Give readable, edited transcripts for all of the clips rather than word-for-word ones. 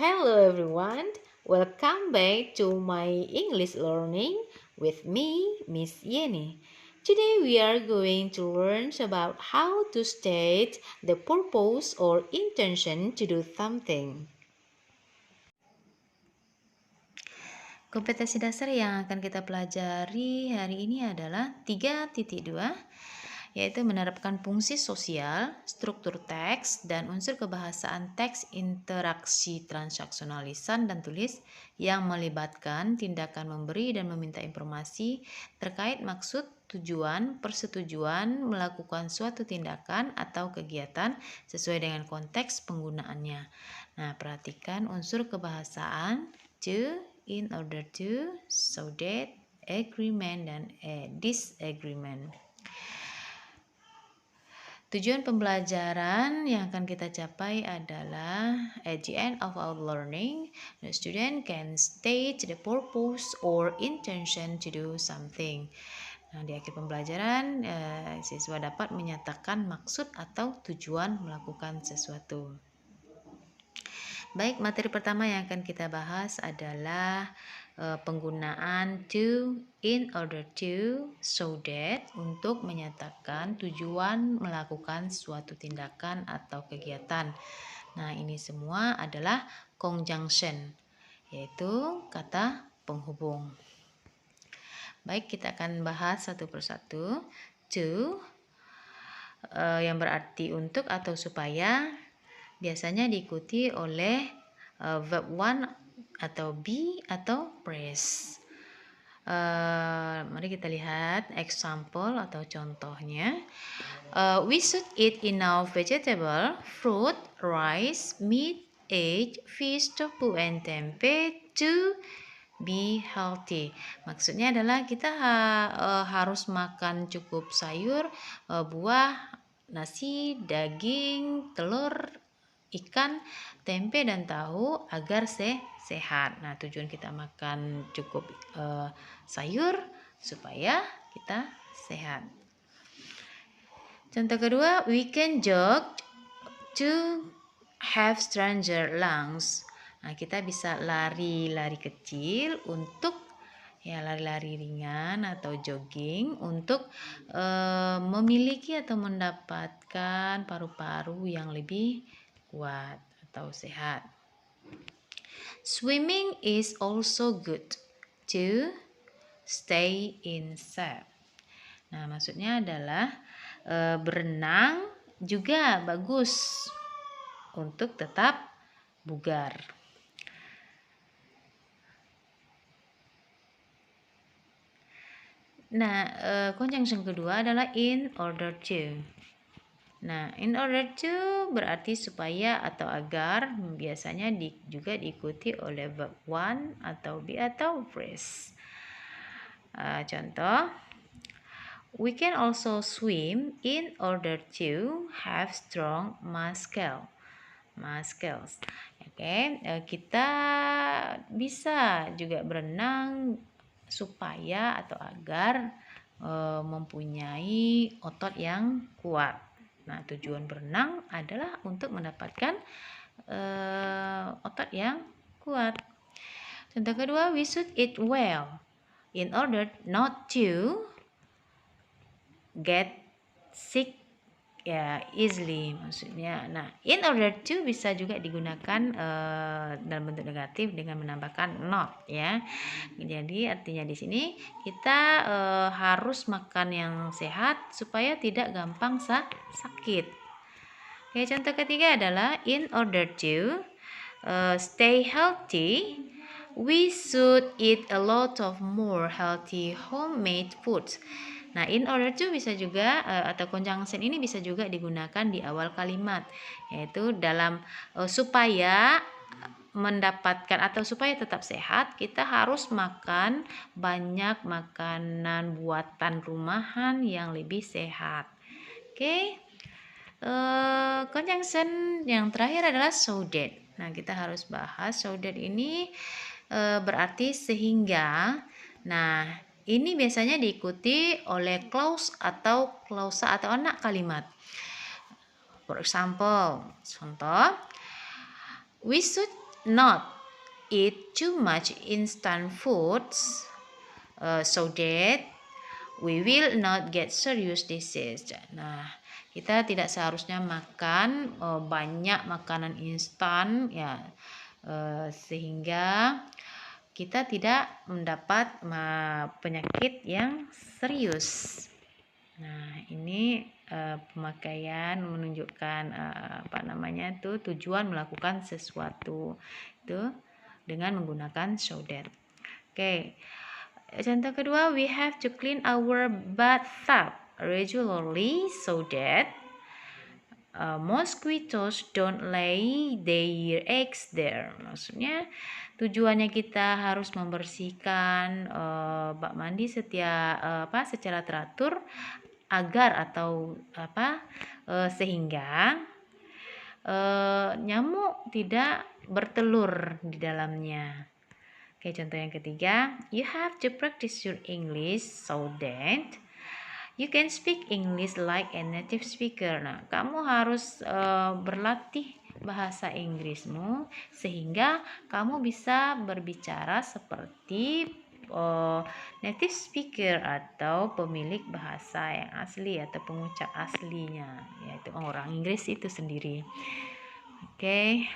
Hello everyone, welcome back to my English learning with me, Miss Yeni. Today we are going to learn about how to state the purpose or intention to do something. Kompetensi dasar yang akan kita pelajari hari ini adalah 3.2, yaitu menerapkan fungsi sosial, struktur teks, dan unsur kebahasaan teks interaksi transaksional lisan dan tulis yang melibatkan tindakan memberi dan meminta informasi terkait maksud, tujuan, persetujuan melakukan suatu tindakan atau kegiatan sesuai dengan konteks penggunaannya. Nah, perhatikan unsur kebahasaan to, in order to, so that, agreement, dan disagreement. Tujuan pembelajaran yang akan kita capai adalah at the end of our learning, the student can state the purpose or intention to do something. Nah, di akhir pembelajaran, siswa dapat menyatakan maksud atau tujuan melakukan sesuatu. Baik, materi pertama yang akan kita bahas adalah penggunaan to, in order to, so that untuk menyatakan tujuan melakukan suatu tindakan atau kegiatan. Nah, ini semua adalah conjunction, yaitu kata penghubung. Baik, kita akan bahas satu persatu. To yang berarti untuk atau supaya biasanya diikuti oleh verb one atau be atau phrase. Mari kita lihat example atau contohnya. We should eat enough vegetable, fruit, rice, meat, egg, fish, tofu, and tempe to be healthy. Maksudnya adalah kita harus makan cukup sayur, buah, nasi, daging, telur, ikan, tempe, dan tahu agar sehat. Nah, tujuan kita makan cukup sayur supaya kita sehat. Contoh kedua, we can jog to have stronger lungs. Nah, kita bisa lari-lari kecil untuk lari-lari ringan atau jogging untuk memiliki atau mendapatkan paru-paru yang lebih kuat atau sehat. Swimming is also good to stay in shape. Nah, maksudnya adalah berenang juga bagus untuk tetap bugar. Nah, conjunction kedua adalah in order to. Nah, in order to berarti supaya atau agar, biasanya juga diikuti oleh verb one atau be atau phrase. Contoh, we can also swim in order to have strong muscles. Oke, kita bisa juga berenang supaya atau agar mempunyai otot yang kuat. Nah, tujuan berenang adalah untuk mendapatkan otot yang kuat. Contoh kedua, we should eat well in order not to get sick easily, maksudnya. Nah, in order to bisa juga digunakan dalam bentuk negatif dengan menambahkan not, ya. Jadi artinya di sini kita harus makan yang sehat supaya tidak gampang sakit. Oke, contoh ketiga adalah in order to stay healthy, we should eat a lot of more healthy homemade foods. Nah, in order to bisa juga atau conjunction ini bisa juga digunakan di awal kalimat, yaitu dalam supaya mendapatkan atau supaya tetap sehat, kita harus makan banyak makanan buatan rumahan yang lebih sehat. Oke. Conjunction yang terakhir adalah so that. Nah, kita harus bahas so that ini berarti sehingga. Nah, ini biasanya diikuti oleh clause atau klausa atau anak kalimat. For example, contoh, we should not eat too much instant foods so that we will not get serious disease. Nah, kita tidak seharusnya makan banyak makanan instan ya, sehingga kita tidak mendapat penyakit yang serius. Nah, ini pemakaian menunjukkan tujuan melakukan sesuatu itu dengan menggunakan so that. Oke. Contoh kedua, we have to clean our bathtub regularly so that mosquitoes don't lay their eggs there. Maksudnya tujuannya kita harus membersihkan bak mandi secara teratur agar sehingga nyamuk tidak bertelur di dalamnya. Oke, contoh yang ketiga, you have to practice your English so that you can speak English like a native speaker. Nah, kamu harus berlatih bahasa Inggrismu sehingga kamu bisa berbicara seperti native speaker atau pemilik bahasa yang asli atau pengucap aslinya, yaitu orang Inggris itu sendiri. Oke.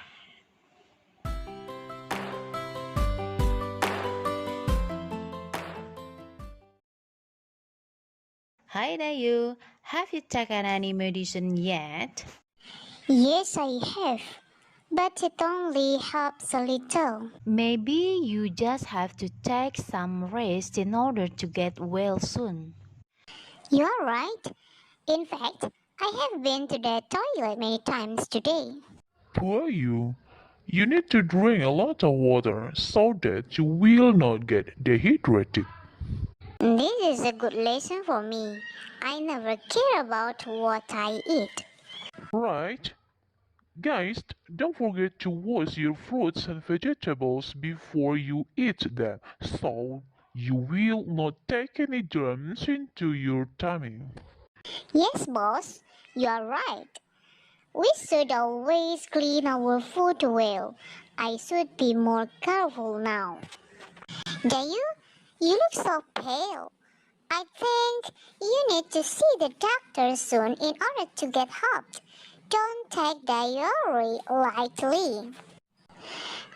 Hi Dayu, have you taken any medicine yet? Yes, I have, but it only helps a little. Maybe you just have to take some rest in order to get well soon. You are right. In fact, I have been to the toilet many times today. Poor you. You need to drink a lot of water so that you will not get dehydrated. This is a good lesson for me. I never care about what I eat. Right? Guys, don't forget to wash your fruits and vegetables before you eat them so you will not take any germs into your tummy. Yes, boss, you are right. We should always clean our food well. I should be more careful now. Dayu, you look so pale. I think you need to see the doctor soon in order to get help. Don't take diarrhea lightly.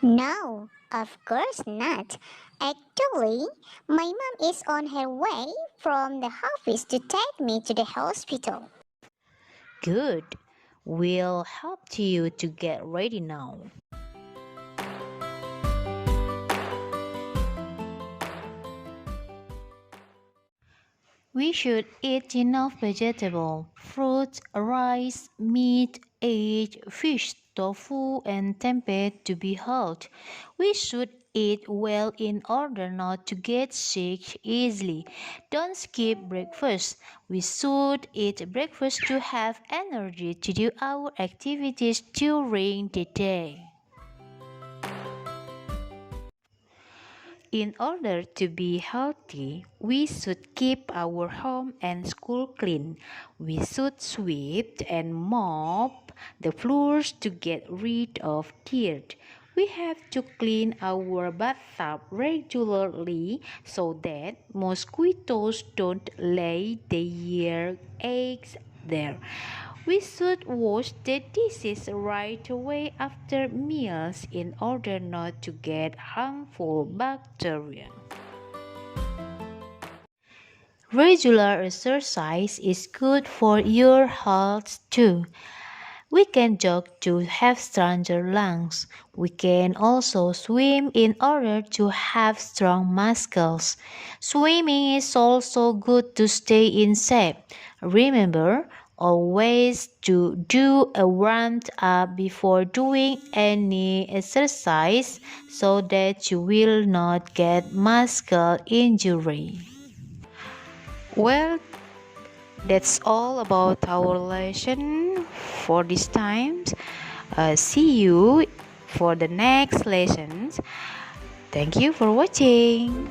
No, of course not. Actually, my mom is on her way from the office to take me to the hospital. Good. We'll help you to get ready now. We should eat enough vegetable, fruits, rice, meat, egg, fish, tofu, and tempeh to be healthy. We should eat well in order not to get sick easily. Don't skip breakfast. We should eat breakfast to have energy to do our activities during the day. In order to be healthy, we should keep our home and school clean. We should sweep and mop the floors to get rid of dirt. We have to clean our bathtub regularly so that mosquitoes don't lay their eggs there. We should wash the dishes right away after meals in order not to get harmful bacteria. Regular exercise is good for your health too. We can jog to have stronger lungs. We can also swim in order to have strong muscles. Swimming is also good to stay in shape. Remember, always to do a warm up before doing any exercise so that you will not get muscle injury. Well, that's all about our lesson for this time. See you for the next lessons. Thank you for watching.